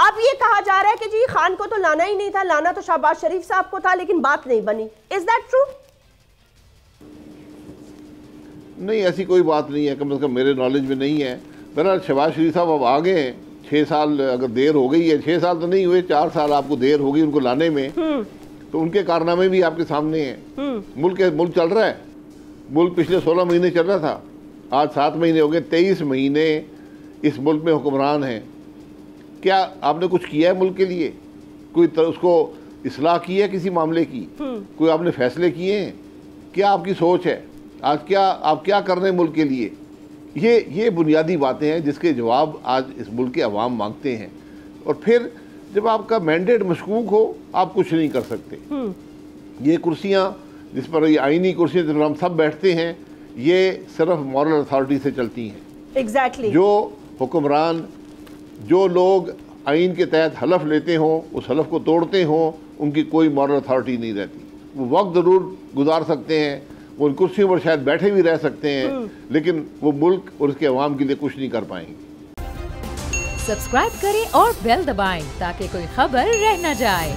अब ये कहा जा रहा है कि जी खान को तो लाना ही नहीं था, लाना तो शहबाज शरीफ साहब को था, लेकिन बात नहीं बनी। Is that true? नहीं, ऐसी कोई बात नहीं है, कम से कम मेरे नॉलेज में नहीं है। बहरहाल शहबाज शरीफ साहब अब आ गए हैं, 6 साल अगर देर हो गई है, 6 साल तो नहीं हुए, 4 साल आपको देर होगी उनको लाने में, तो उनके कारनामे भी आपके सामने हैं। मुल्क चल रहा है, मुल्क पिछले 16 महीने चल रहा था, आज 7 महीने हो गए, 23 महीने इस मुल्क में हुक्मरान हैं। क्या आपने कुछ किया है मुल्क के लिए? कोई उसको इस्लाह की है किसी मामले की? कोई आपने फैसले किए हैं? क्या आपकी सोच है? आज आप क्या कर रहे हैं मुल्क के लिए? ये बुनियादी बातें हैं जिसके जवाब आज इस मुल्क के अवाम मांगते हैं। और फिर जब आपका मैंडेट मशकूक हो, आप कुछ नहीं कर सकते। ये कुर्सियाँ जिस पर, ये आईनी कुर्सियाँ जिस पर हम सब बैठते हैं, ये सिर्फ मॉरल अथॉरिटी से चलती हैं। एग्जैक्टली। जो हुक्मरान, जो लोग आइन के तहत हलफ लेते हों, उस हलफ को तोड़ते हों, उनकी कोई मॉरल अथॉरिटी नहीं रहती। वो वक्त ज़रूर गुजार सकते हैं, वो उन कुर्सियों पर शायद बैठे भी रह सकते हैं, लेकिन वो मुल्क और उसके अवाम के लिए कुछ नहीं कर पाएंगे। सब्सक्राइब करें और बेल दबाएं ताकि कोई खबर रह न जाए।